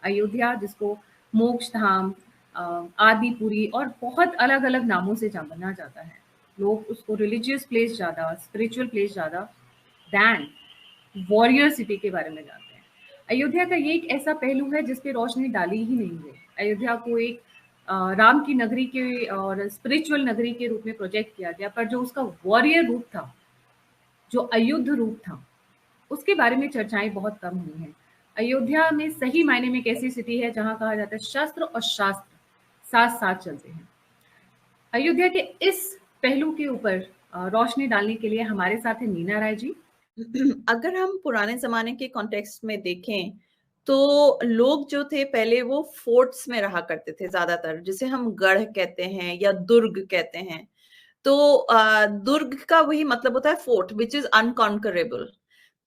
अयोध्या, जिसको मोक्ष धाम, आदिपुरी और बहुत अलग अलग नामों से जाना जाता है। लोग उसको रिलीजियस प्लेस ज़्यादा, स्पिरिचुअल प्लेस ज़्यादा दैन वॉरियर सिटी के बारे में जानते हैं। अयोध्या का ये एक ऐसा पहलू है जिस पे रोशनी डाली ही नहीं है। अयोध्या को एक राम की नगरी के और स्पिरिचुअल नगरी के रूप में प्रोजेक्ट किया गया, पर जो उसका वॉरियर रूप था, जो अयुद्ध रूप था, उसके बारे में चर्चाएं बहुत कम हुई हैं। अयोध्या में सही मायने में एक ऐसी सिटी है जहां कहा जाता है शस्त्र और शास्त्र साथ साथ चलते हैं। अयोध्या के इस पहलू के ऊपर रोशनी डालने के लिए हमारे साथ है नीना राय जी। अगर हम पुराने जमाने के कॉन्टेक्स्ट में देखें तो लोग जो थे पहले वो फोर्ट्स में रहा करते थे ज्यादातर, जिसे हम गढ़ कहते हैं या दुर्ग कहते हैं। तो दुर्ग का वही मतलब होता है फोर्ट, विच इज अनकॉन्करेबल,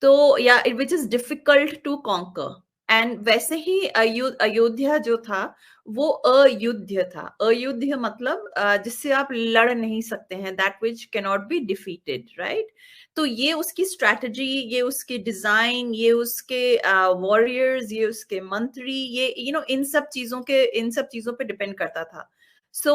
तो या which is difficult to conquer. And वैसे ही अयोध्या जो था वो अयुद्ध था। अयुद्ध मतलब जिससे आप लड़ नहीं सकते हैं, that which can not be defeated, right. तो ये उसकी स्ट्रैटेजी, ये उसकी डिजाइन, ये उसके वॉरियर्स, ये उसके मंत्री, ये इन सब चीजों पे डिपेंड करता था। So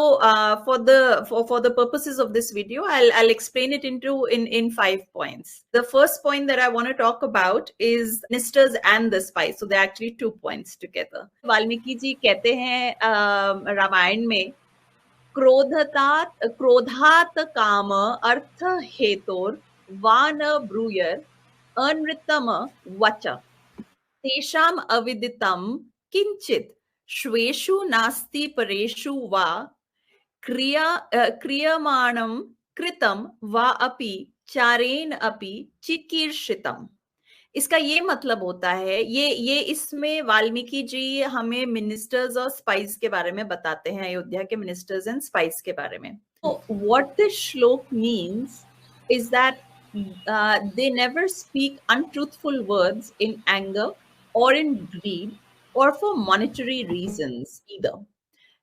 for the purposes of this video, I'll explain it in 5 points. The first point that I want to talk about is ministers and the spies. So there are actually 2 points together. Valmiki ji कहते हैं रामायण में, क्रोधात काम अर्थ हेतोर वान ब्रूयर अनृतम वच तेषाम अविदितम किंचित श्वेषु नास्ति परेषु वा क्रियमाणम कृतम वा अपि चारेण अपि चिकीर्षितम। इसका ये मतलब होता है, ये इसमें वाल्मीकि जी हमें मिनिस्टर्स और स्पाइस के बारे में बताते हैं, अयोध्या के मिनिस्टर्स एंड स्पाइस के बारे में। तो व्हाट दिस श्लोक means is that they never speak untruthful words in anger or in greed or for monetary reasons either.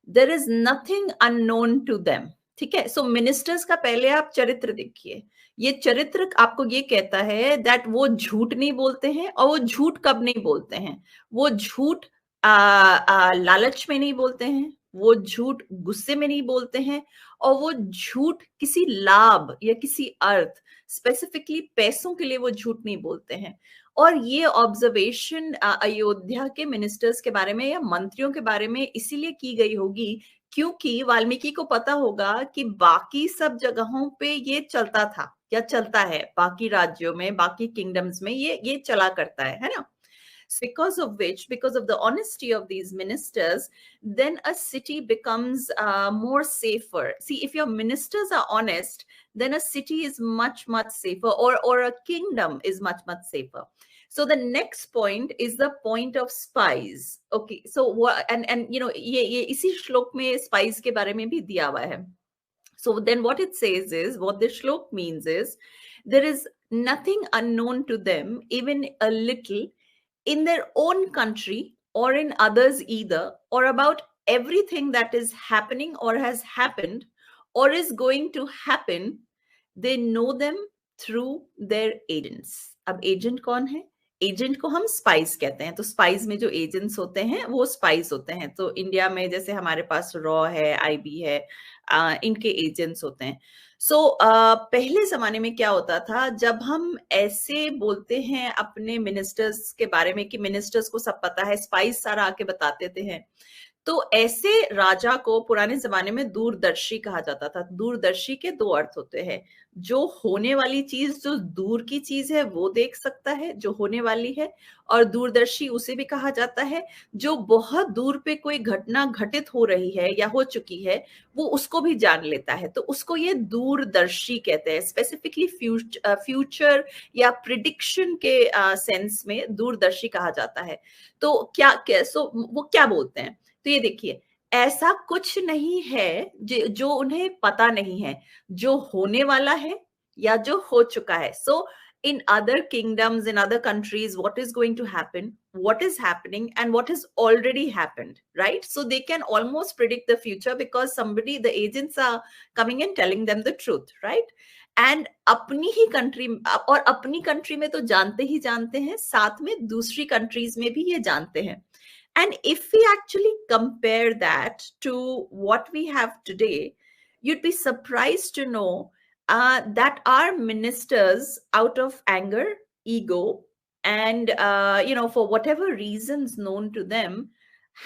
There is nothing unknown to them. ठीक है, सो मिनिस्टर्स का पहले आप चरित्र देखिए। ये चरित्र आपको ये कहता है दैट वो झूठ नहीं बोलते हैं, और वो झूठ कब नहीं बोलते हैं, वो झूठ लालच में नहीं बोलते हैं, वो झूठ गुस्से में नहीं बोलते हैं, और वो झूठ किसी लाभ या किसी अर्थ, स्पेसिफिकली पैसों के लिए वो झूठ नहीं बोलते हैं। और ये ऑब्जर्वेशन अयोध्या के मिनिस्टर्स के बारे में या मंत्रियों के बारे में इसीलिए की गई होगी क्योंकि वाल्मीकि को पता होगा कि बाकी सब जगहों पे ये चलता था या चलता है, बाकी राज्यों में, बाकी किंगडम्स में ये चला करता है ना। Because of which, because of the honesty of these ministers, then a city becomes more safer. See, if your ministers are honest, then a city is much safer, or a kingdom is much safer. So the next point is the point of spies. Okay, so and ये इसी श्लोक में spies के बारे में भी दिया हुआ है. So then what it says is, what this shlok means is, there is nothing unknown to them, even a little, in their own country or in others either, or about everything that is happening or has happened or is going to happen. They know them through their agents. अब agent कौन है? Agent को हम spice कहते हैं। तो spice में जो एजेंट्स होते हैं वो स्पाइस होते हैं। तो इंडिया में जैसे हमारे पास रॉ है, आईबी है, इनके एजेंट्स होते हैं। सो पहले जमाने में क्या होता था, जब हम ऐसे बोलते हैं अपने मिनिस्टर्स के बारे में कि मिनिस्टर्स को सब पता है, स्पाइस सारा आके बताते थे, तो ऐसे राजा को पुराने जमाने में दूरदर्शी कहा जाता था। दूरदर्शी के 2 अर्थ होते हैं, जो होने वाली चीज, जो दूर की चीज है वो देख सकता है, जो होने वाली है, और दूरदर्शी उसे भी कहा जाता है जो बहुत दूर पे कोई घटना घटित हो रही है या हो चुकी है, वो उसको भी जान लेता है, तो उसको ये दूरदर्शी कहते हैं। स्पेसिफिकली फ्यूचर या प्रिडिक्शन के सेंस में दूरदर्शी कहा जाता है। तो वो क्या बोलते हैं, तो ये देखिए, ऐसा कुछ नहीं है जो उन्हें पता नहीं है, जो होने वाला है या जो हो चुका है। सो in other kingdoms, in other countries, what is going to happen, what is happening, and what has already happened, right? So they can almost predict the future because the agents are coming and telling them the truth, right? And अपनी ही country, और अपनी country में तो जानते ही जानते हैं, साथ में दूसरी कंट्रीज में भी ये जानते हैं। And if we actually compare that to what we have today, you'd be surprised to know that our ministers, out of anger, ego, and for whatever reasons known to them,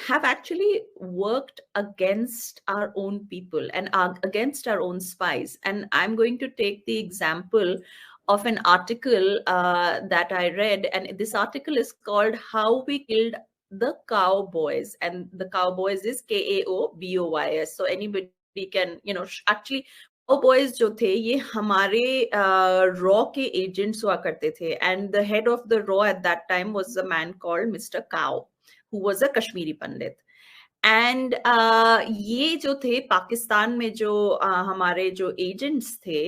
have actually worked against our own people and against our own spies. And I'm going to take the example of an article that I read, and this article is called "How We Killed the Cowboys," and the Cowboys is Kaoboys. So anybody can, actually cowboys जो थे ये हमारे raw के agents हुआ करते थे, and the head of the raw at that time was a man called Mr. Cow, who was a Kashmiri Pandit. And ये जो थे पाकिस्तान में जो हमारे जो एजेंट्स थे,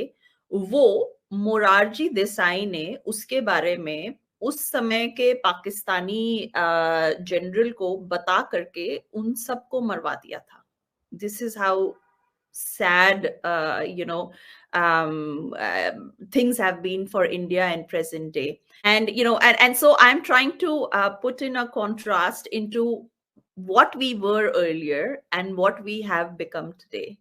वो मोरारजी देसाई ने उसके बारे में उस समय के पाकिस्तानी जनरल को बता करके उन सबको मरवा दिया था. This is how sad things have been for India in present day. And and so I'm trying to put in a contrast into what we were earlier and what we have become today.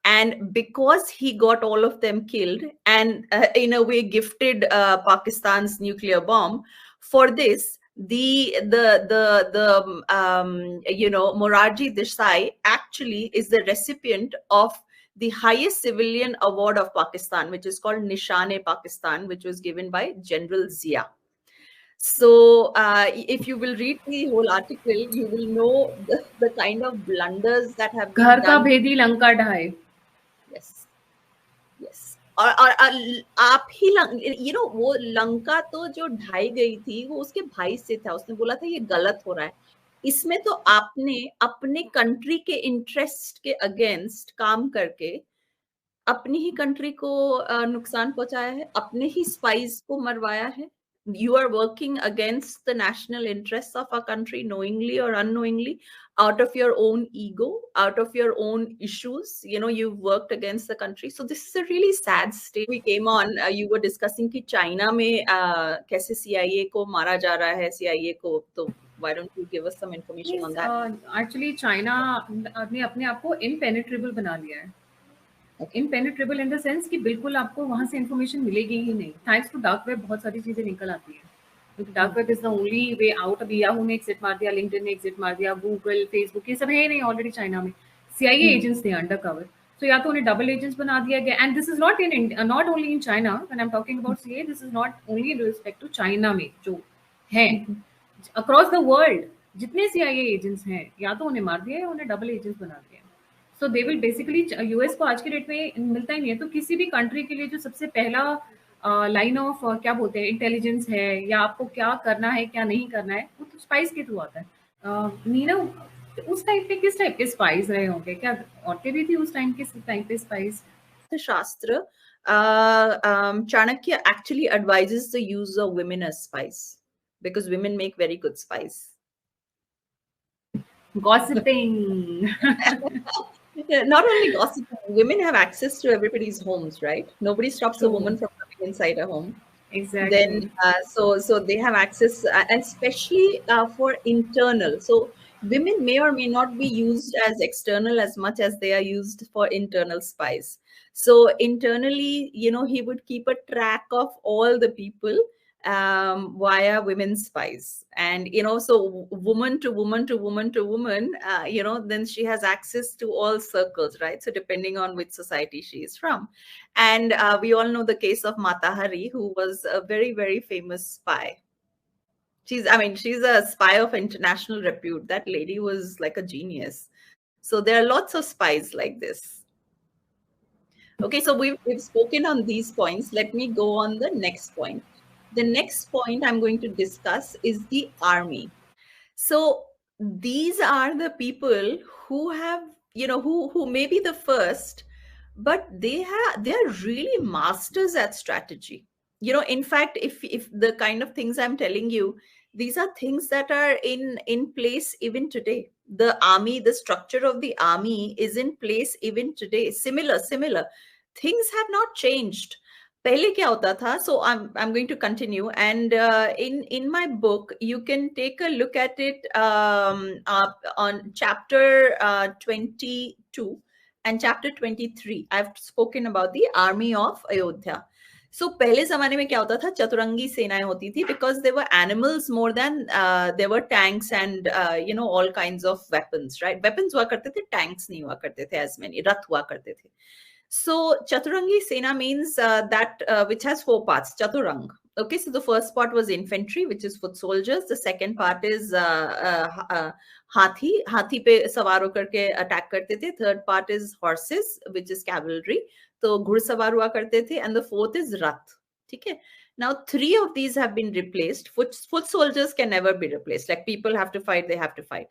And because he got all of them killed and in a way gifted Pakistan's nuclear bomb, for this Morarji Desai actually is the recipient of the highest civilian award of Pakistan, which is called Nishan-e-Pakistan, which was given by General Zia. So if you will read the whole article, you will know the kind of blunders that have been घर का done. भेदी Lanka ढाए. Yes. Yes. और आप ही वो लंका तो जो ढाई गई थी वो उसके भाई से था, उसने बोला था ये गलत हो रहा है. इसमें तो आपने अपने कंट्री के इंटरेस्ट के अगेंस्ट काम करके अपनी ही कंट्री को नुकसान पहुंचाया है, अपने ही स्पाइस को मरवाया है. You are working against the national interests of our country knowingly or unknowingly, out of your own ego, out of your own issues. You've worked against the country. So this is a really sad state. We came on, you were discussing कि China में कैसे CIA को मारा जा रहा है, CIA को. तो why don't you give us some information on that? Actually, China ने अपने आप को impenetrable बना लिया है. इम्पेनिट्रेबल इन द सेंस कि बिल्कुल आपको वहां से इन्फॉर्मेशन मिलेगी ही नहीं. थैंक्स टू डार्क वेब बहुत सारी चीजें निकल आती है, क्योंकि dark web is the only way out. अभी याहू ने एग्जिट मार दिया, लिंक्डइन ने एग्जिट मार दिया, गूगल, फेसबुक, ये सब है नहीं ऑलरेडी चाइना में. CIA एजेंट्स थे अंडर कवर. So या तो उन्हें डबल एजेंट्स बना दिया गया. And this is not only in China. When I am talking about CIA, this is not only in respect to China में जो है, अक्रॉस द वर्ल्ड जितने CIA एजेंट्स हैं या तो उन्हें मार दिया है, उन्हें डबल एजेंट्स बना दिया. सो दे विल बेसिकली, यूएस को आज के डेट में मिलता ही नहीं है. तो किसी भी कंट्री के लिए जो सबसे पहला लाइन ऑफ क्या बोलते हैं इंटेलिजेंस है, या आपको क्या करना है क्या नहीं करना है, वो तो स्पाइस के थ्रू आता है. मीना, उस टाइम पे किस टाइप के स्पाइस रहे होंगे? क्या औरतें भी थी उस टाइम पे स्पाइस? शास्त्र Chanakya actually advises the use of women as spies because women make very good spies. Gossiping. Not only gossiping, women have access to everybody's homes, right? Nobody stops a woman from coming inside a home. Exactly. Then so they have access, and especially for internal. So women may or may not be used as external as much as they are used for internal spies. So internally, he would keep a track of all the people via women's spies. And so woman to woman to woman to woman, then she has access to all circles, right? So depending on which society she is from. And we all know the case of Mata Hari, who was a very, very famous spy. She's a spy of international repute. That lady was like a genius. So there are lots of spies like this. Okay, so we've spoken on these points. Let me go on the next point. The next point I'm going to discuss is the army. So these are the people who have, who may be the first, but they're really masters at strategy. In fact, if the kind of things I'm telling you, these are things that are in place even today. The army, the structure of the army is in place even today. Similar. Things have not changed. पहले क्या होता था, so I'm going to continue, and in my book you can take a look at it on chapter 22 and chapter 23. I've spoken about the army of Ayodhya. So पहले जमाने में क्या होता था, चतुरंगी सेनाएं होती थी, because there were animals more than there were tanks and all kinds of weapons, right? Weapons हुआ करते थे, tanks नहीं हुआ करते थे as many, रथ हुआ करते थे. So Chaturangi Sena means that which has 4 parts, Chaturang. Okay, so the first part was infantry, which is foot soldiers. The second part is हाथी पे सवार होकर के अटैक करते थे. Third part is horses, which is cavalry. तो घुड़सवार हुआ करते थे. And the fourth is rath. ठीक है. Now 3 of these have been replaced. Foot soldiers can never be replaced. Like people have to fight, they have to fight.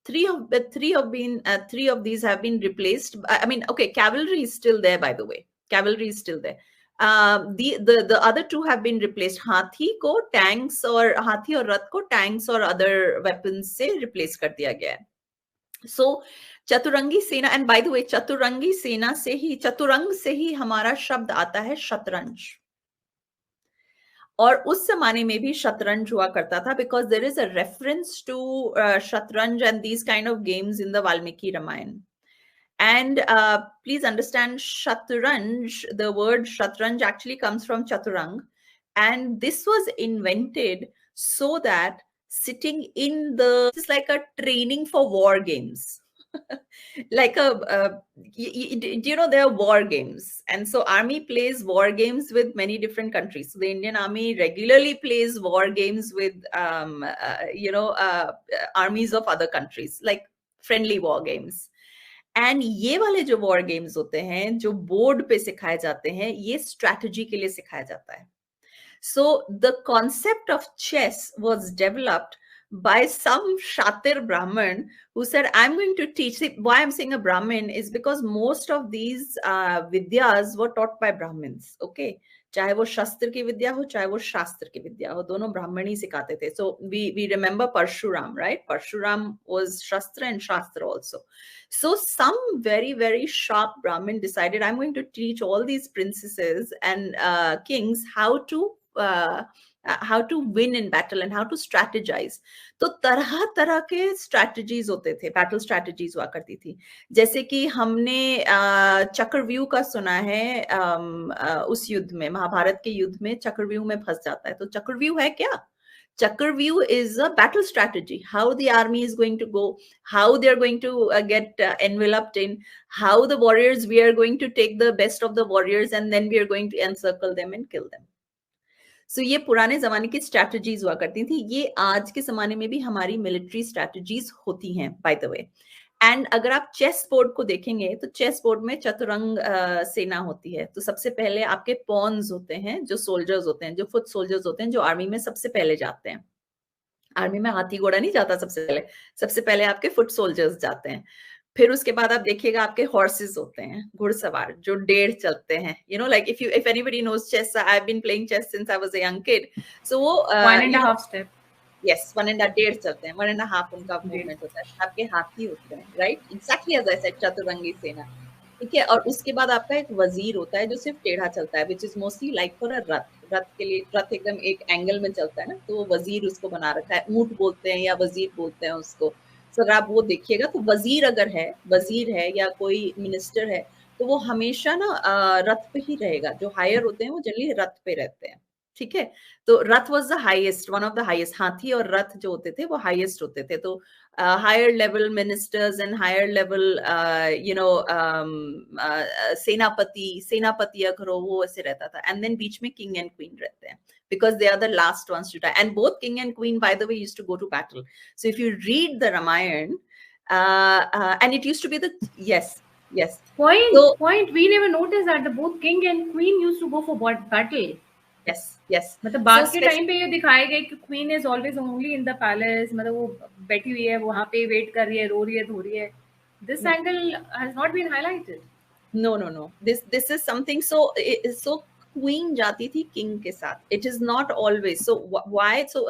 Three of these have been replaced. I mean, okay, cavalry is still there, by the way. Cavalry is still there. The other 2 have been replaced. हाथी को tanks और हाथी और रथ को tanks और other weapons से replace कर दिया गया है. So चतुरंगी सेना, and by the way, Chaturangi सेना से ही, चतुरंग से ही हमारा शब्द आता है शतरंज. और उस जमाने में भी शतरंज हुआ करता था, because there is a reference to शतरंज and these kind of games in the Valmiki Ramayana. And please understand, shatranj, the word shatranj actually comes from chaturang, and this was invented so that sitting in the, it's like a training for war games. Like do you know there are war games, and so army plays war games with many different countries. So the Indian Army regularly plays war games with armies of other countries, like friendly war games. And ये वाले जो war games होते हैं, जो board पे सिखाए जाते हैं, ये स्ट्रैटेजी के लिए सिखाया जाता है. So the concept of chess was developed by some shatir brahman who said, I'm going to teach. See, why I'm saying a brahmin is because most of these vidyas were taught by brahmins. Okay, चाहे वो शस्त्र की विद्या हो, चाहे वो शास्त्र की विद्या हो, दोनों ब्राह्मण ही सिखाते थे. So we remember Parshuram, right? Parshuram was shastra and shastra also. So some very, very sharp brahmin decided, I'm going to teach all these princesses and kings how to win in battle and how to strategize. तो तरह तरह के strategies होते थे, battle strategies हुआ करती थी. जैसे कि हमने चक्रव्यूह का सुना है, उस युद्ध में, महाभारत के युद्ध में चक्रव्यूह में फंस जाता है. तो चक्रव्यूह है क्या? Chakravyuh is a battle strategy, how the army is going to go, how they are going to get enveloped in, how the warriors, we are going to take the best of the warriors and then we are going to encircle them and kill them. So ये पुराने जमाने की strategies हुआ करती थी. ये आज के जमाने में भी हमारी मिलिट्री स्ट्रैटेजीज होती हैं, बाय द वे. एंड अगर आप चेस बोर्ड को देखेंगे तो चेस बोर्ड में चतुरंग सेना होती है. तो सबसे पहले आपके पॉन्स होते हैं, जो सोल्जर्स होते हैं, जो फुट सोल्जर्स होते हैं, जो आर्मी में सबसे पहले जाते हैं. आर्मी में हाथी घोड़ा नहीं जाता सबसे पहले आपके फुट सोल्जर्स जाते हैं. फिर उसके बाद आप देखिएगा आपके हॉर्सेस होते हैं, घुड़सवार, जो डेढ़ चलते हैं. You know, like if anybody knows chess, I have been playing chess since I was a young kid. So वो 1.5 स्टेप, यस, 1.5 डेढ़ चलते हैं, 1.5 उनका मूवमेंट होता है. आपके हाथी होते हैं, right? Exactly as I said, चतुरंगी सेना. ठीक है. और उसके बाद आपका एक वजीर होता है जो सिर्फ टेढ़ा चलता है, which is mostly like for a रथ. रथ के लिए, रथ एकदम एक एंगल में चलता है ना, तो वो वजीर उसको बना रखा है. ऊंट बोलते हैं या वजीर बोलते हैं उसको. सो अगर आप वो देखिएगा तो वजीर अगर है, वजीर है या कोई मिनिस्टर है, तो वो हमेशा ना रथ पे ही रहेगा. जो हायर होते हैं वो जनरली रथ पे रहते हैं. ठीक है. तो रथ was the highest, one of the highest. हाथी और रथ जो होते थे वो हाईएस्ट होते थे. तो higher level ministers and higher level सेनापति अगर हो, वो ऐसे रहता था. एंड देन बीच में किंग एंड क्वीन रहते हैं, because they are the last ones to die. And both king and queen, by the way, used to go to battle. So if you read the Ramayana, and it used to be the, yes. Point. We never noticed that the both king and queen used to go for battle. Yes. मतलब बाद के time पे ये दिखाया गया कि queen is always only in the palace. मतलब वो बैठी हुई है वहां पे, वेट कर रही है, रो रही है, धो रही है. This angle has not been highlighted. No. This is something. So queen जाती थी king के साथ. It is not always. So why? So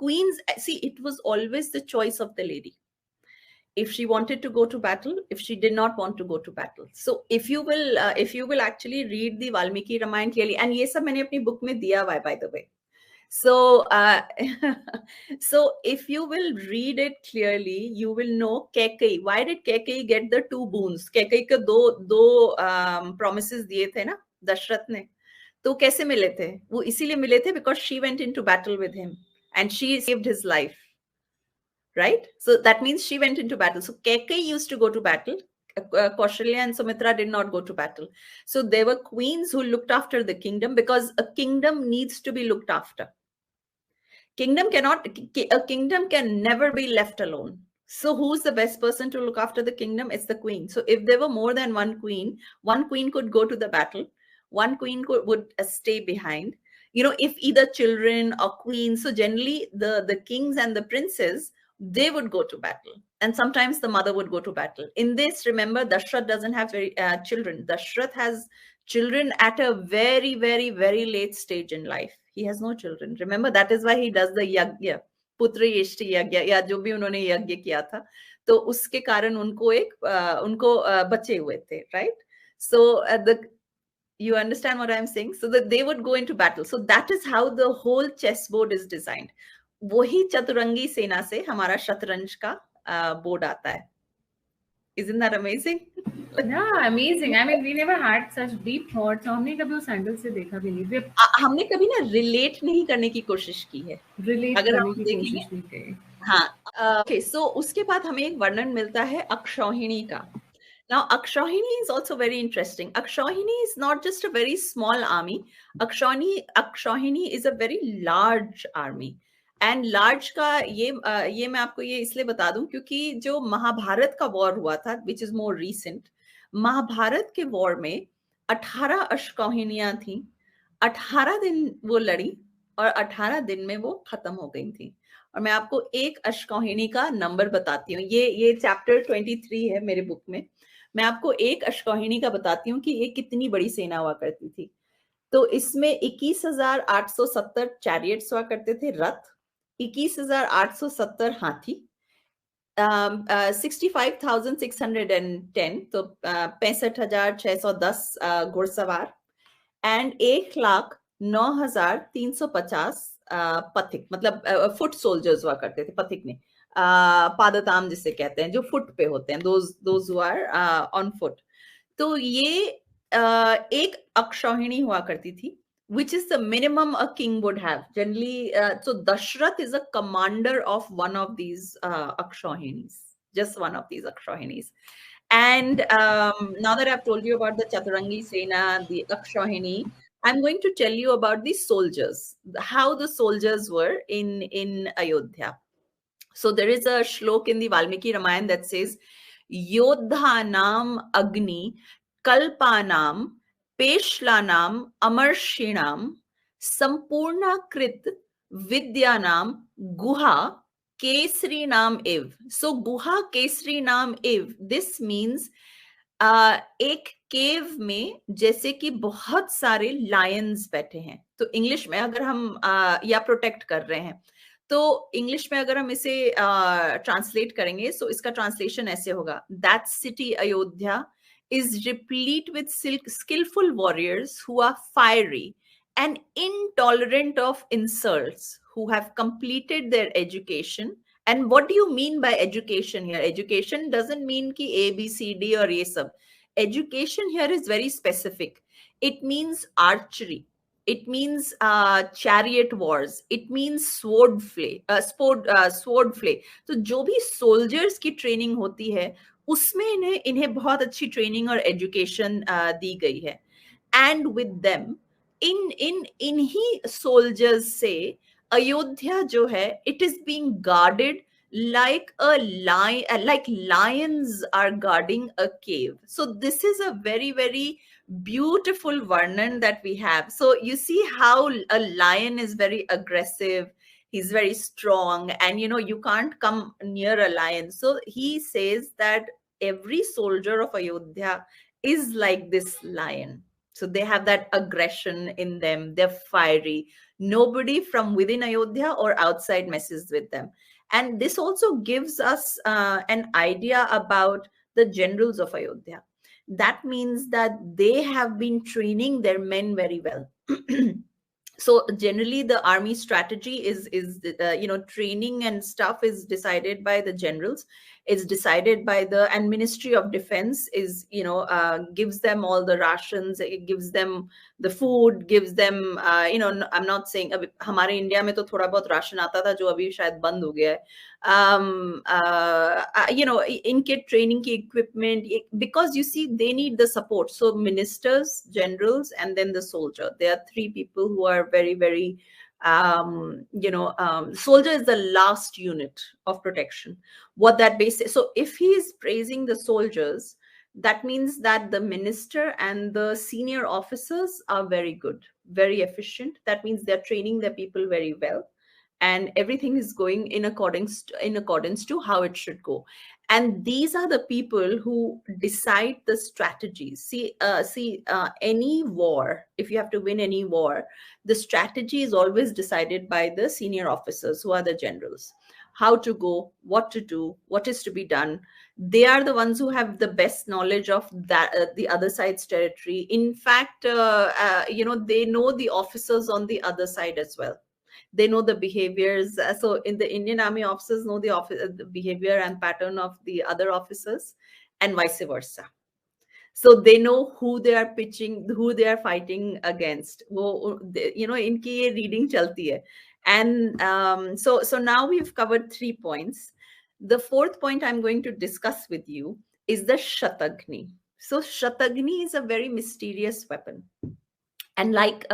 queens, see, it was always the choice of the lady. if she wanted to go to battle, if she did not want to go to battle. So if you will actually read the Valmiki Ramayana clearly, and ye sab maine apni book mein diya hua hai, by the way. So so if you will read it clearly, you will know Kekai, why did Kekai get the 2 boons? Kekai ko do promises diye the na Dashrath ne, तो कैसे मिले थे? वो इसीलिए मिले थे because she went into battle with him and she saved his life, right? So that means she went into battle. So Kekai used to go to battle. Kaushalya and Sumitra did not go to battle. So there were queens who looked after the kingdom, because a kingdom needs to be looked after. A kingdom can never be left alone. So who's the best person to look after the kingdom? It's the queen. So if there were more than one queen could go to the battle, one queen would stay behind. You know, if either children or queens, so generally the kings and the princes, they would go to battle, and sometimes the mother would go to battle. In this, remember, Dashrath doesn't have children. Dashrath has children at a very, very, very late stage in life. He has no children. Remember, that is why he does the yagya, putra yeshti yagya, या जो भी उन्होंने यज्ञ किया था, तो उसके कारण उनको बच्चे हुए थे, right? So you understand what I'm saying? So that they would go into battle. So that is how the whole chessboard is designed. वही चतुरंगी सेना से हमारा शतरंज का बोर्ड आता है. Isn't that amazing? Yeah, amazing. I mean, we never had such deep thoughts. हमने कभी उस एंगल से देखा भी नहीं. हमने कभी ना रिलेट नहीं करने की कोशिश की है. रिलेट अगर करने हम की देखेंगे, कोशिश नहीं की. हाँ. Okay, so उसके बाद हमें एक वर्णन मिलता है अक्षौहिणी का. Now, Akshauhini is also very interesting. Akshauhini is not just a very small army. Akshauhini is a very large army. And large का ये मैं आपको ये इसलिए बता दूं क्योंकि जो महाभारत का वॉर हुआ था, which is more recent, Mahabharat के वॉर में 18 अश्कौहिनियां थी. 18 दिन वो लड़ी और 18 दिन में वो खत्म हो गई थी. और मैं आपको एक अश्कौहिनी का नंबर बताती हूँ. ये चैप्टर 23 है मेरे बुक में. मैं आपको एक अश्कौहिनी का बताती हूँ कि ये कितनी बड़ी सेना हुआ करती थी. तो इसमें 21,870 चैरियट्स हुआ करते थे, रथ, 21,870 हाथी, 65,610, तो 65,610 घुड़सवार, एंड 1,09,350 पथिक, मतलब फुट सोल्जर्स हुआ करते थे. पथिक ने पादताम जिसे कहते हैं, जो फुट पे होते हैं, those who are on foot. तो ये एक अक्षौहिणी हुआ करती थी, which is the minimum a king would have generally. So Dashrath is a commander of one of these akshauhinis, just one of these akshauhinis. And now that I've told you about the Chaturangi Sena, the Akshauhini, I'm going to tell you about the soldiers, how the soldiers were in Ayodhya. So there is a shlok in the Valmiki Ramayana that says, Yodhanam Agni Kalpanam Peshlanam Amarshinam Sampurna Krit Vidyanam Guha Kesri Nam Iv. So Guha Kesri Nam Iv, this means एक केव में जैसे कि बहुत सारे Lions बैठे हैं. तो English में अगर हम या प्रोटेक्ट कर रहे हैं, तो इंग्लिश में अगर हम इसे ट्रांसलेट करेंगे, सो इसका ट्रांसलेशन ऐसे होगा, that city Ayodhya is replete with skillful warriors who are fiery and intolerant of insults, who have completed their education. And what do you mean by education here? Education doesn't mean ki A, B, C, D or ye sab. Education here is very specific. It means archery. It means chariot wars. It means sword play. Sword play. तो जो भी soldiers की training होती है, उसमें इन्हें बहुत अच्छी ट्रेनिंग और एजुकेशन दी गई है. एंड विद देम, इन्हीं सोल्जर्स से अयोध्या जो है, it is being guarded like lions are guarding a cave. So this is a very, very beautiful varnan that we have. So you see how a lion is very aggressive, he's very strong, and you can't come near a lion. So he says that every soldier of Ayodhya is like this lion. So they have that aggression in them, they're fiery. Nobody from within Ayodhya or outside messes with them. And this also gives us an idea about the generals of Ayodhya. That means that they have been training their men very well. So generally the army strategy is training and stuff is decided by the generals. It's decided by the, and Ministry of Defense is, gives them all the rations, it gives them the food, gives them, I'm not saying अभी हमारे India में तो थोड़ा बहुत ration आता था जो अभी शायद बंद हो गया है. इनके ट्रेनिंग की equipment, because you see they need the support. So ministers, generals, and then the soldier, there are three people who are very, very soldier is the last unit of protection. What that base, so if he is praising the soldiers, that means that the minister and the senior officers are very good, very efficient. That means they're training their people very well, and everything is going in accordance to how it should go. And these are the people who decide the strategies. See, any war, if you have to win any war, the strategy is always decided by the senior officers, who are the generals. How to go, what to do, what is to be done. They are the ones who have the best knowledge of that, the other side's territory. In fact, they know the officers on the other side as well. They know the behaviors. So in the Indian Army, officers know the behavior and pattern of the other officers, and vice versa. So they know who they are pitching, who they are fighting against. इनकी ये reading चलती है. And so now we've covered 3 points. The fourth point I'm going to discuss with you is the Shatagni. So Shatagni is a very mysterious weapon. And like,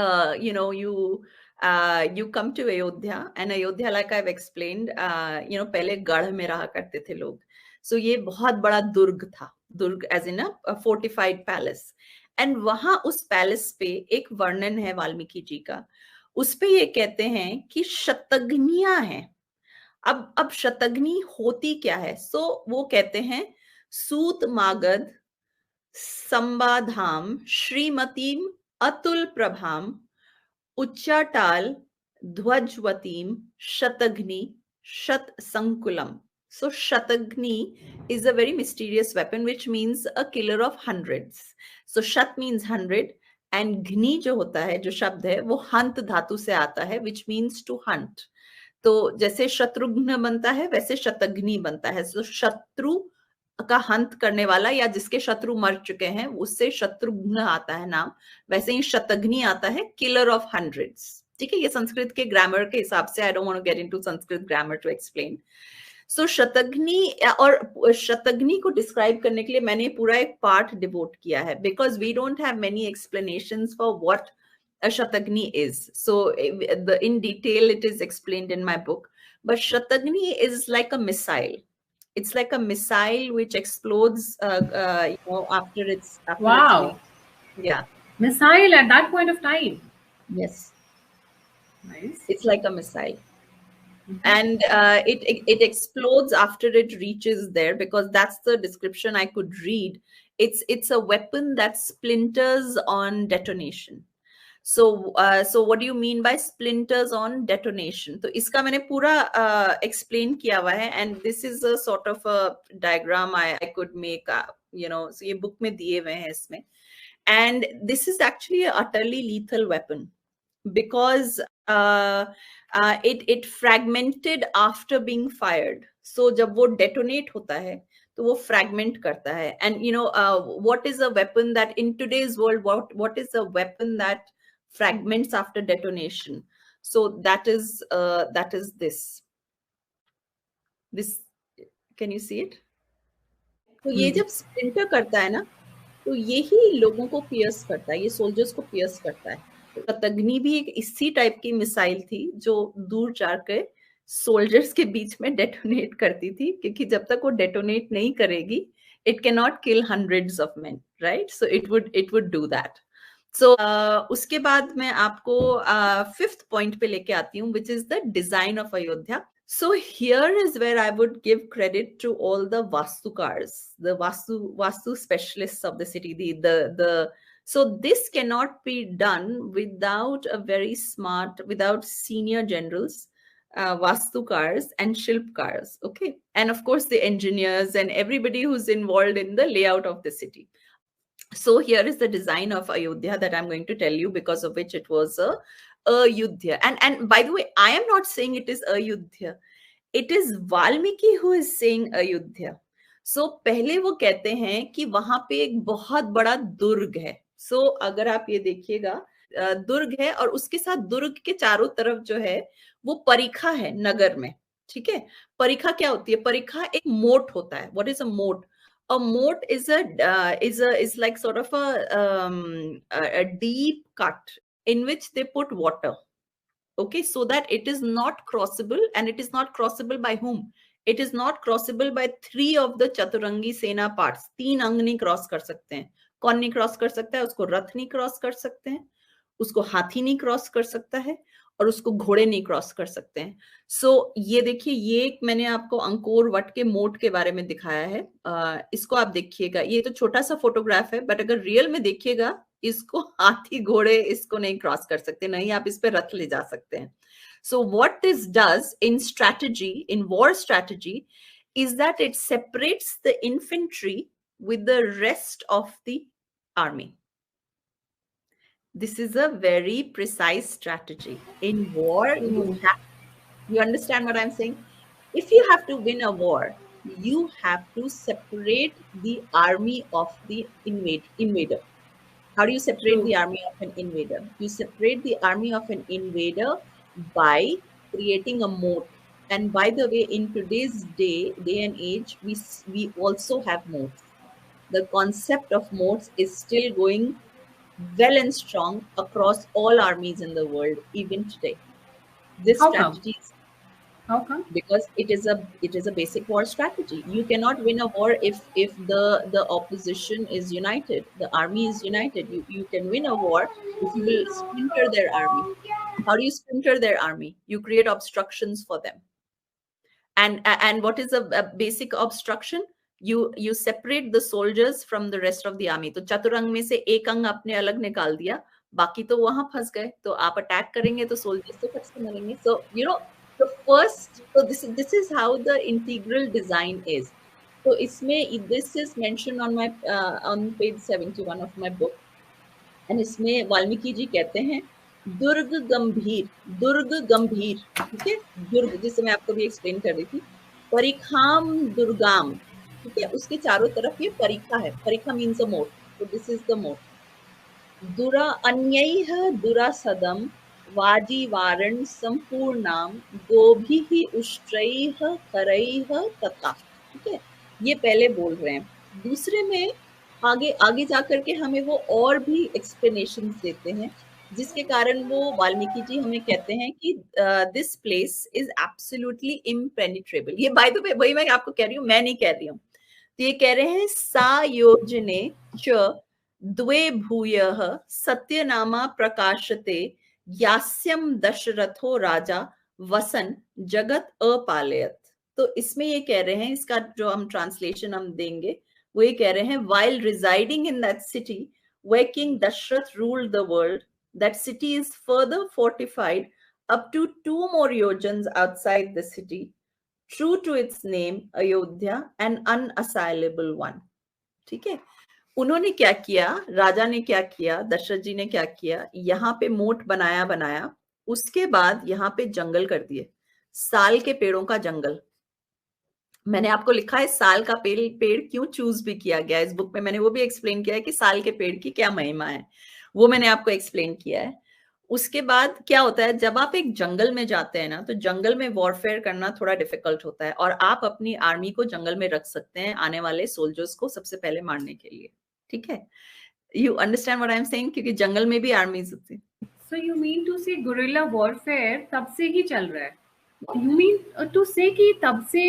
you come to Ayodhya, and Ayodhya, like I've explained, पहले गढ़ में रहा करते थे लोग. So ये बहुत बड़ा दुर्ग था. दुर्ग as in a fortified palace. And वहां उस पैलेस पे एक वर्णन है वाल्मीकि जी का. उस पे ये कहते हैं कि शतग्नियां हैं. अब शतग्नि होती क्या है? So वो कहते हैं सूत Magadha संबाधाम श्रीमतीम Atul प्रभाम उच्चाटाल ध्वजवतीम शतग्नि shat sankulam. So Shatagni is a very mysterious weapon, which means a killer of hundreds. So Shat means 100, and Gni जो होता है, जो शब्द है, वो हंत धातु से आता है, which means to hunt. तो जैसे शत्रुघ्न बनता है, वैसे शतग्नि बनता है. So शत्रु का हंत करने वाला, या जिसके शत्रु मर चुके हैं, उससे शत्रुघ्न आता है नाम. वैसे ही शतग्नि आता है, किलर ऑफ हंड्रेड्स. ठीक है, ये संस्कृत के ग्रामर के हिसाब से. I don't want to get into Sanskrit grammar to explain. So Shataghni, और शतग्नि को डिस्क्राइब करने के लिए मैंने पूरा एक पार्ट डिवोट किया है, because we don't have many explanations for what a Shatagni is. So in detail it is explained in my book. But Shatagni is like a missile. It's like a missile which explodes after it's Wow. Yeah. Missile at that point of time. Yes. Nice. It's like a missile. And it explodes after it reaches there, because that's the description I could read. It's a weapon that splinters on detonation. So what do you mean by splinters on detonation? तो इसका मैंने पूरा explain किया हुआ है, and this is a sort of a diagram I could make, so ये book में दिए हुए हैं इसमें. And this is actually a utterly lethal weapon, because it fragmented after being fired. So जब वो detonate होता है, तो वो fragment करता है. And what is a weapon that in today's world, what is a weapon that fragments after detonation? So that is this. Can you see it? तो ये जब splinter करता है ना, तो यही लोगों को pierce करता है, ये soldiers को pierce करता है. शतग्नि भी एक इसी टाइप की मिसाइल थी, जो दूर जाकर सोल्जर्स के बीच में डेटोनेट करती थी, क्योंकि जब तक वो डेटोनेट नहीं करेगी, it cannot kill hundreds of men, right? So it would do that. So उसके बाद मैं आपको fifth point पे लेके आती हूँ, which is the design of Ayodhya. So here is where I would give credit to all the vastukars, the vastu specialists of the city. So this cannot be done without a very smart, without senior generals, vastukars and shilpkars, okay, and of course the engineers and everybody who's involved in the layout of the city. So here is the design of Ayodhya that I'm going to tell you, because of which it was a Ayodhya. And by the way, I am not saying it is Ayodhya. It is Valmiki who is saying Ayodhya. So पहले वो कहते हैं कि वहां पे एक बहुत बड़ा दुर्ग है. So अगर आप ये देखिएगा, दुर्ग है और उसके साथ दुर्ग के चारों तरफ जो है वो परिखा है नगर में. ठीक है. परिखा क्या होती है? परिखा एक मोट होता है. What is a moat? A moat is like sort of a deep cut in which they put water. Okay, so that it is not crossable, and it is not crossable by whom? It is not crossable by three of the Chaturangi सेना parts. तीन अंग नहीं cross कर सकते हैं. कौन नहीं cross कर सकता है? उसको रथ नहीं क्रॉस कर सकते हैं, उसको हाथी नहीं क्रॉस कर सकता है, और उसको घोड़े नहीं क्रॉस कर सकते हैं. सो ये देखिए, ये मैंने आपको अंकोर वट के मोट के बारे में दिखाया है. इसको आप देखिएगा, ये तो छोटा सा फोटोग्राफ है, बट अगर रियल में देखिएगा, इसको हाथी घोड़े इसको नहीं क्रॉस कर सकते, नहीं आप इस पे रथ ले जा सकते हैं. So what this does in strategy, in war strategy, is that it separates the infantry with the rest of the army. This is a very precise strategy. In war, you understand what I'm saying? If you have to win a war, you have to separate the army of the invader. How do you separate the army of an invader? You separate the army of an invader by creating a moat. And by the way, in today's day and age, we also have moats. The concept of moats is still going well and strong across all armies in the world, even today. This strategy is how come? Because it is a basic war strategy. You cannot win a war if the opposition is united, the army is united. You can win a war if you will splinter their army. How do you splinter their army? You create obstructions for them. And what is a basic obstruction? You separate the soldiers from the rest of the army. तो चतुरंग में से एक अंग आपने अलग निकाल दिया, बाकी तो वहां फंस गए. तो आप अटैक करेंगे तो सोल्जर्स तो फंस के मरेंगे. So the first, so this is how the integral design is. So इसमें this is mentioned on my on page 71 of my book. And इसमें वाल्मीकि जी कहते हैं दुर्ग गंभीर, ठीक है. दुर्ग, जिसे मैं आपको भी एक्सप्लेन कर रही थी. परिखाम दुर्गाम, ठीक है. उसके चारों तरफ ये परिखा है. परिखा मीन्स अ मोट. So this is the moat. दुरा अन्यैः दुरासदम वाजीवारण संपूर्णाम गोभिः उष्ट्रैः करैः तथा. ठीक है, ये पहले बोल रहे हैं. दूसरे में आगे जाकर के हमें वो और भी एक्सप्लेनेशंस देते हैं, जिसके कारण वो वाल्मीकि जी हमें कहते हैं कि this place is absolutely impenetrable. ये बाय द वे वही मैं आपको कह रही हूँ, मैं नहीं कह रही हूँ. तो ये कह रहे हैं सायोजने च द्वे भूयः सत्यनामा प्रकाशते यास्यम दशरथो राजा वसन जगत अपालयत. तो इसमें ये कह रहे हैं, इसका जो हम ट्रांसलेशन हम देंगे, वो ये कह रहे हैं, while residing in that city where King Dashrath ruled the world, that city is further fortified up to 2 more yojans outside the city, true to its name Ayodhya, an unassailable one. ठीक है. उन्होंने क्या किया, राजा ने क्या किया, दशरथ जी ने क्या किया, यहाँ पे मोट बनाया, उसके बाद यहाँ पे जंगल कर दिए, साल के पेड़ों का जंगल. मैंने आपको लिखा है साल का पेड़ क्यों चूज भी किया गया. इस बुक में मैंने वो भी एक्सप्लेन किया है कि साल के पेड़ की क्या महिमा है, वो मैंने आपको एक्सप्लेन किया है. उसके बाद क्या होता है, जब आप एक जंगल में जाते हैं ना, तो जंगल में वॉरफेयर करना थोड़ा डिफिकल्ट होता है, और आप अपनी आर्मी को जंगल में रख सकते हैं आने वाले सोल्जर्स को सबसे पहले मारने के लिए. ठीक है, you understand what I am saying, क्योंकि जंगल में भी आर्मीज होती है. सो यू मीन टू से गुरिल्ला वॉरफेयर तब से ही चल रहा है. You mean to say कि तब से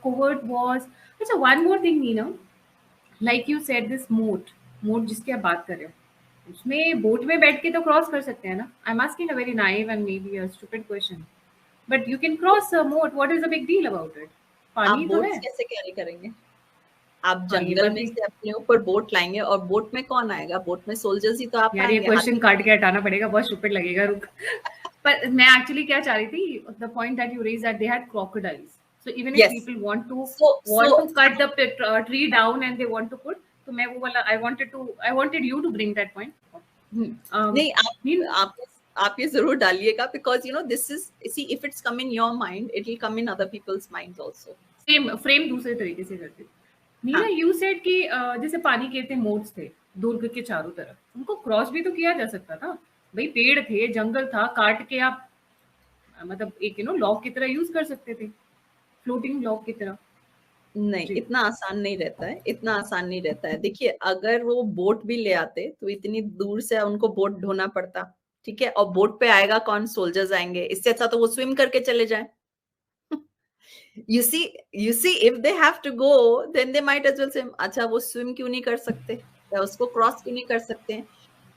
covert wars. अच्छा, one more thing Neena, like you said this moat जिसकी आप बात कर रहे हो, उसमें बोट में बैठ के तो क्रॉस कर सकते हैं ना. I am asking a very naive and maybe a stupid question, but you can cross a moat. What is the big deal about it? पानी तो है. कैसे कैरी करेंगे आप? जंगल में से अपने ऊपर बोट लाएंगे, और बोट में कौन आएगा? बोट में सोल्जर्स ही तो आप. यार ये क्वेश्चन काट के हटाना पड़ेगा, बहुत स्टूपिड लगेगा. रुक पर मैं एक्चुअली क्या चाह रही थी, the point that you raise that they had crocodiles, so even if Yes. People So want to cut the tree down and they want to put, तो मैं वो वाला I wanted you to bring that point. नहीं, mean आप ये जरूर डालिएगा, because you know this is, see, if it's come in your mind, it will come in other people's minds also. Same frame दूसरे तरीके से करती। मीना, हाँ, यू सेड कि जैसे पानी के थे मोड्स थे दुर्ग के चारों तरफ, उनको क्रॉस भी तो किया जा सकता था भाई, पेड़ थे, जंगल था, काट के आप मतलब एक लॉक की तरह यूज कर सकते थे, फ्लोटिंग लॉक की तरह। नहीं, जी। इतना आसान नहीं रहता है, इतना आसान नहीं रहता है। देखिए, अगर वो बोट भी ले आते तो इतनी दूर से उनको बोट ढोना पड़ता, ठीक है, और बोट पे आएगा कौन? सोल्जर्स आएंगे। इससे अच्छा तो वो स्विम करके चले जाए। you see if they have to go, then they might as well say, अच्छा वो स्विम क्यों नहीं कर सकते, या उसको क्रॉस क्यों नहीं कर सकते हैं?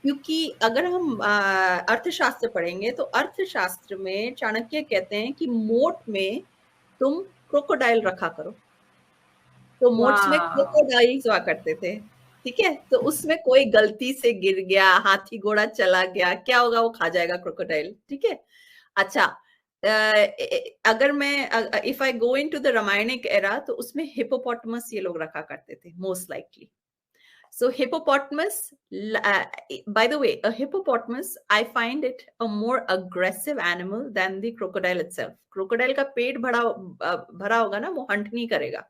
क्योंकि अगर हम अर्थशास्त्र पढ़ेंगे तो अर्थशास्त्र में चाणक्य कहते हैं कि मोट में तुम क्रोकोडाइल रखा करो। तो मोट्स में वाह। क्रोकोडाइल्स हुआ करते थे, ठीक है, तो उसमें कोई गलती से गिर गया, हाथी घोड़ा चला गया, क्या होगा? वो खा जाएगा क्रोकोडाइल, ठीक है। अच्छा, अगर मैं if I go into the Ramayanic era, तो उसमें हिपोपोटामस ये लोग रखा करते थे most likely. So hippopotamus, by the way, a hippopotamus, I find it a more aggressive animal than the crocodile itself. Crocodile का पेट भरा होगा ना, वो हंट नहीं करेगा।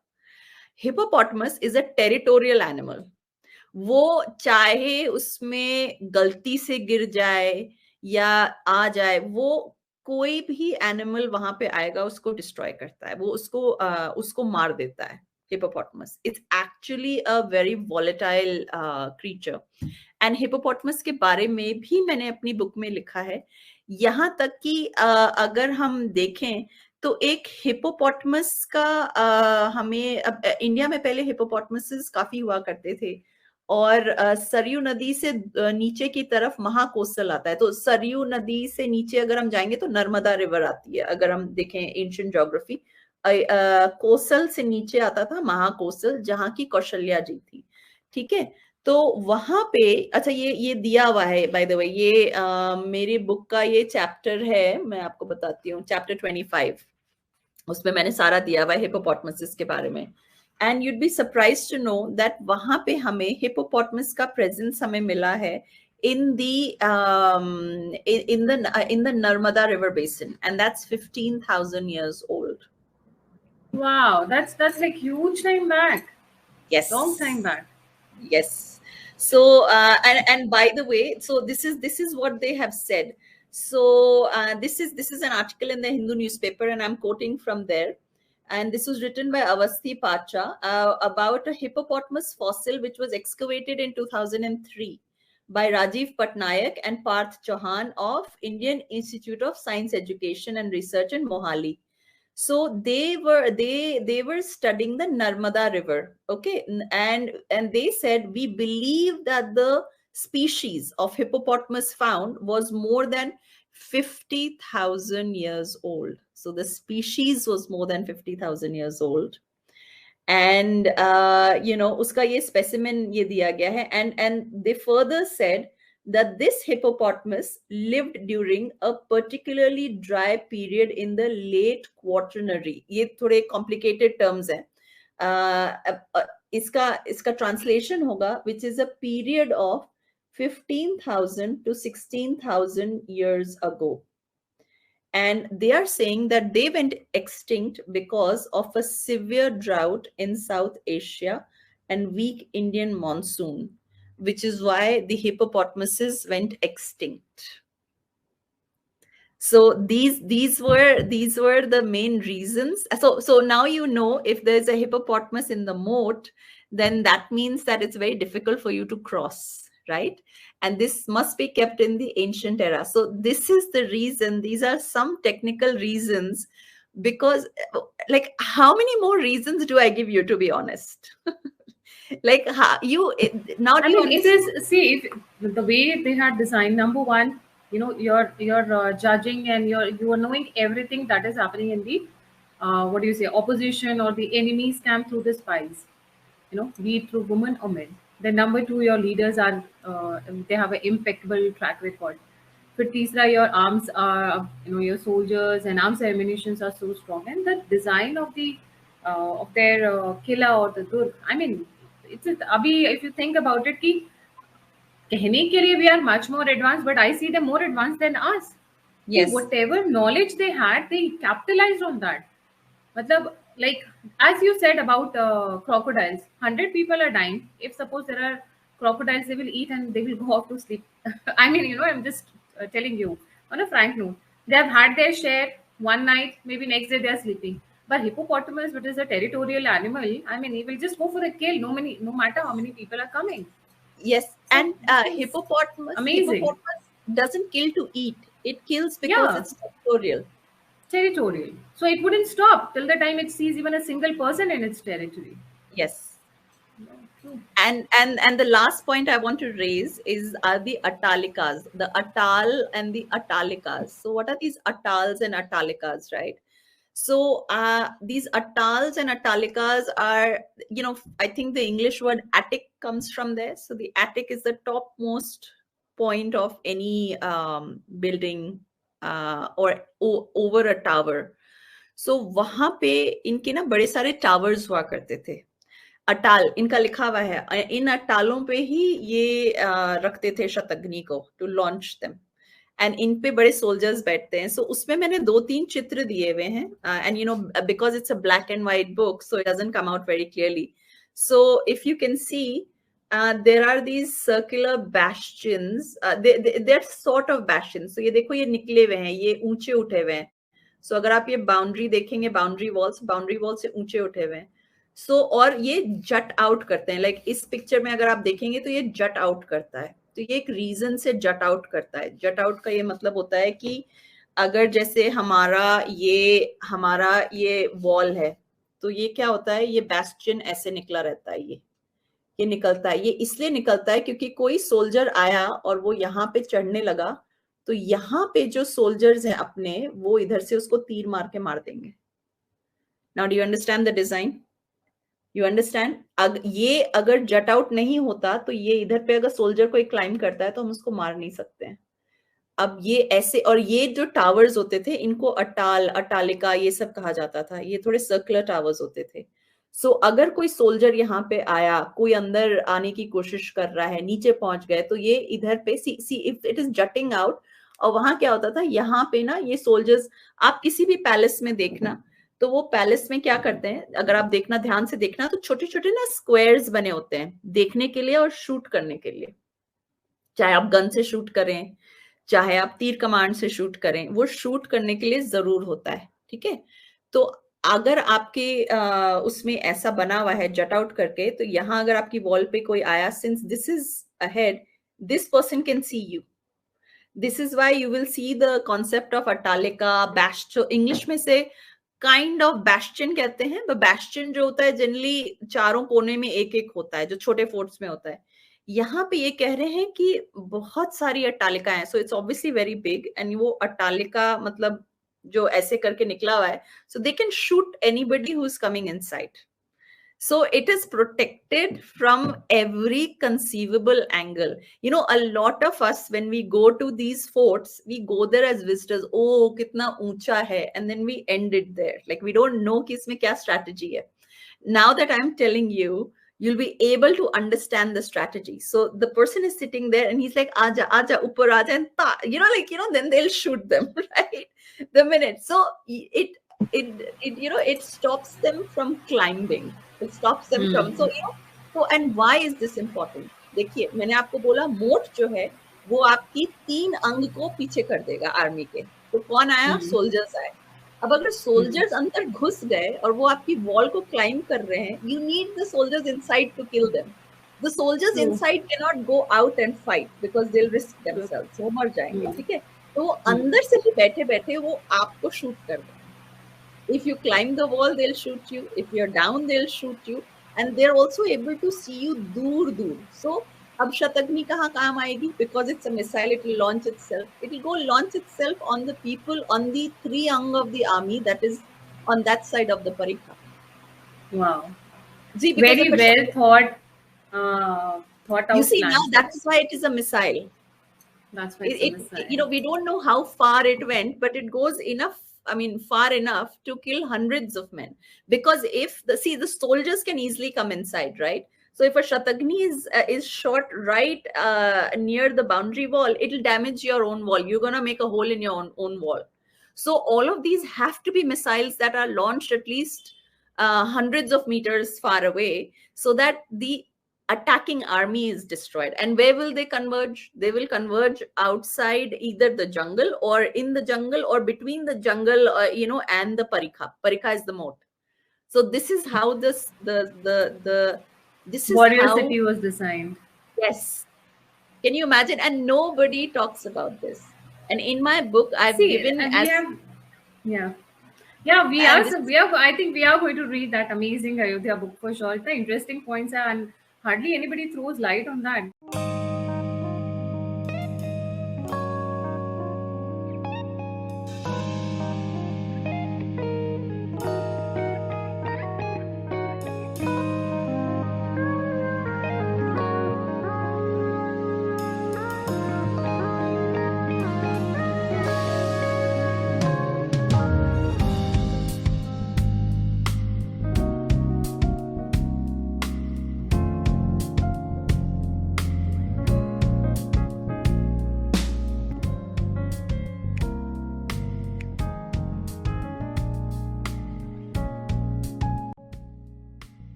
Hippopotamus is a territorial animal. वो चाहे उसमें गलती से गिर जाए या आ जाए, वो कोई भी एनिमल वहां पे आएगा उसको डिस्ट्रॉय करता है, वो उसको मार देता है। Hippopotamus it's actually a very volatile creature, and hippopotamus के बारे में भी मैंने अपनी बुक में लिखा है। यहाँ तक कि अगर हम देखें तो एक हिपोपोटामस का हमें इंडिया में पहले हिपोपोटामसेस काफी हुआ करते थे, और सरयू नदी से नीचे की तरफ महाकोसल आता है। तो सरयू नदी से नीचे अगर हम जाएंगे तो नर्मदा रिवर आती है। अगर हम देखें एंशिएंट ज्योग्राफी, कोसल से नीचे आता था महाकोसल, जहां की कौशल्या जी थी, ठीक है। तो वहां पे, अच्छा, ये दिया हुआ है बाय द वे, ये मेरी बुक का ये चैप्टर है, मैं आपको बताती हूँ, चैप्टर 25, उसमें मैंने सारा दिया हुआ है हिपोपोटामस के बारे में। And you'd be surprised to know that वहां पे हमें हिपोपोटामस का प्रेजेंस हमें मिला है in the Narmada River basin, and that's 15,000 years old. Wow, that's like huge time back. Long time Yes. back. Yes. So and by the way, so this is what they have said. So this is an article in the Hindu newspaper, and I'm quoting from there. And this was written by Avasthi Pacha about a hippopotamus fossil which was excavated in 2003 by Rajiv Patnaik and Parth Chauhan of Indian Institute of Science Education and Research in Mohali. So they were studying the Narmada River, okay, and they said, we believe that the species of hippopotamus found was more than 50,000 years old. So the species was more than 50,000 years old. And uska ye specimen ye diya gaya hai, and they further said that this hippopotamus lived during a particularly dry period in the late quaternary. ये थोड़े complicated terms हैं. इसका translation होगा, which is a period of 15,000 to 16,000 years ago. And they are saying that they went extinct because of a severe drought in South Asia and weak Indian monsoon, which is why the hippopotamuses went extinct. So these were the main reasons. So now you know, if there's a hippopotamus in the moat, then that means that it's very difficult for you to cross, right? And this must be kept in the ancient era. So this is the reason. These are some technical reasons, because like, how many more reasons do I give you, to be honest? Like, now do you It understand? is, see, if the way they had designed, number one, you're judging and you are knowing everything that is happening in the what do you say, opposition or the enemy's camp through the spies, be it through women or men. Then number two, your leaders are they have an impeccable track record. फिर तीसरा, your arms are, your soldiers and arms ammunitions are so strong, and the design of their killa or the durg. I mean, अभी if you think about it, कि कहने के लिए we are much more advanced, but I see them more advanced than us. कि Yes. whatever knowledge they had, they capitalized on that. Matlab, like as you said about crocodiles, 100 people are dying. If suppose there are crocodiles, they will eat and they will go off to sleep. I mean, I'm just telling you on a frank note. They have had their share one night, maybe next day they are sleeping. But hippopotamus, which is a territorial animal, I mean, he will just go for a kill. No matter how many people are coming. Yes, So and this is amazing. hippopotamus doesn't kill to eat. It kills because Yeah, it's territorial. territorial. So it wouldn't stop till the time it sees even a single person in its territory. Yes. Yeah, true. And the last point I want to raise is are the atalikas, the atal and the atalikas. So what are these atals and atalikas, right? So these atals and atalikas are, I think the English word attic comes from there. So the attic is the topmost point of any building over a tower. So वहां पे इनके ना बड़े सारे towers हुआ करते थे. अटाल इनका लिखा हुआ है, इन अटालों पे ही ये रखते थे शतग्नि को to launch them, and in पे बड़े सोल्जर्स बैठते हैं. सो उसमें मैंने 2-3 चित्र दिए हुए हैं, and because it's a black and white book so it doesn't come out very clearly. So if you can see there are these circular bastions, they're sort of bastions. So ये देखो, ये निकले हुए हैं, ये ऊंचे उठे हुए हैं. सो अगर आप ये बाउंड्री देखेंगे, बाउंड्री वॉल से ऊंचे उठे हुए हैं. सो और ये जट आउट करते हैं, लाइक इस पिक्चर में अगर आप देखेंगे तो ये जट आउट करता है. तो ये एक रीजन से जट आउट करता है. जट आउट का ये मतलब होता है कि अगर जैसे हमारा ये वॉल है, तो ये क्या होता है, ये बैस्टियन ऐसे निकला रहता है. ये निकलता है. ये इसलिए निकलता है क्योंकि कोई सोल्जर आया और वो यहाँ पे चढ़ने लगा, तो यहाँ पे जो सोल्जर्स हैं अपने, वो इधर से उसको तीर मार के मार देंगे. Now do you understand the design? You understand? ये अगर जट आउट नहीं होता तो ये इधर पे अगर सोल्जर कोई क्लाइम करता है तो हम उसको मार नहीं सकते हैं. अब ये ऐसे, और ये जो टावर्स होते थे इनको अटालिका ये सब कहा जाता था. ये थोड़े सर्कुलर टावर्स होते थे. सो अगर कोई सोल्जर यहाँ पे आया, कोई अंदर आने की कोशिश कर रहा है, नीचे पहुंच गए, तो ये इधर पे see if it is jutting out. और वहां क्या होता था, यहाँ पे ना ये सोल्जर्स, आप किसी भी पैलेस में देखना, तो वो पैलेस में क्या करते हैं, अगर आप देखना, ध्यान से देखना, तो छोटे छोटे ना स्क्वायर्स बने होते हैं देखने के लिए और शूट करने के लिए. चाहे आप गन से शूट करें, चाहे आप तीर कमांड से शूट करें, वो शूट करने के लिए जरूर होता है. ठीक है. तो अगर आपके उसमें ऐसा बना हुआ है जट आउट करके, तो यहाँ अगर आपकी वॉल पे कोई आया, since this is ahead, this person can see you. This is why you will see the concept of attalika, बैस्टो, इंग्लिश में से काइंड ऑफ बैस्टियन कहते हैं. बैस्टियन जो होता है जनरली चारों कोने में एक एक होता है, जो छोटे फोर्ट्स में होता है. यहाँ पे ये कह रहे हैं कि बहुत सारी अट्टालिका हैं. So it's obviously very big, and वो अट्टालिका मतलब जो ऐसे करके निकला हुआ है, so they can shoot anybody who is coming inside. So it is protected from every conceivable angle. A lot of us, when we go to these forts, we go there as visitors. Oh, kitna uncha hai, and then we end it there. Like we don't know कि इसमें क्या strategy है. Now that I'm telling you, you'll be able to understand the strategy. So the person is sitting there and he's like, aja, aja, upar aja, and then they'll shoot them, right? The minute. So it stops them from climbing. It stops them from, and why is this important? देखिए, मैंने आपको बोला मोट जो है वो आपकी 3 अंग को पीछे कर देगा आर्मी के. तो कौन आया? सोल्जर्स आए. अब अगर सोल्जर्स अंदर घुस गए और वो आपकी वॉल को क्लाइम कर रहे हैं, you need the soldiers inside to kill them. The soldiers inside can not go out and fight because they will risk themselves. वो मर जाएंगे. ठीक है. तो वो अंदर से ही बैठे बैठे वो आपको शूट कर देंगे. If you climb the wall, they'll shoot you. If you're down, they'll shoot you. And they're also able to see you dur. So, अब शतग्नि कहाँ काम आएगी? Because it's a missile, it will launch itself. It will go launch itself on the people, on the 3 ang of the army that is on that side of the parikha. Wow. Very well thought out. You see, now that is why it is a missile. That's why it's a missile. We don't know how far it went, but it goes enough, far enough to kill hundreds of men. Because if the soldiers can easily come inside, right? So if a Shatagni is shot right near the boundary wall, it'll damage your own wall. You're gonna make a hole in your own wall. So all of these have to be missiles that are launched at least hundreds of meters far away, so that the attacking army is destroyed. And where will they converge? They will converge outside either the jungle, or in the jungle, or between the jungle, and the parikha is the moat. So this is how this is Warrior how. City was designed. Yes, can you imagine? And nobody talks about this. And in my book, I've See, given we as have, yeah. Yeah, we and are. this So is we are. I think we are going to read that amazing Ayodhya book for sure. The interesting points are, and hardly anybody throws light on that.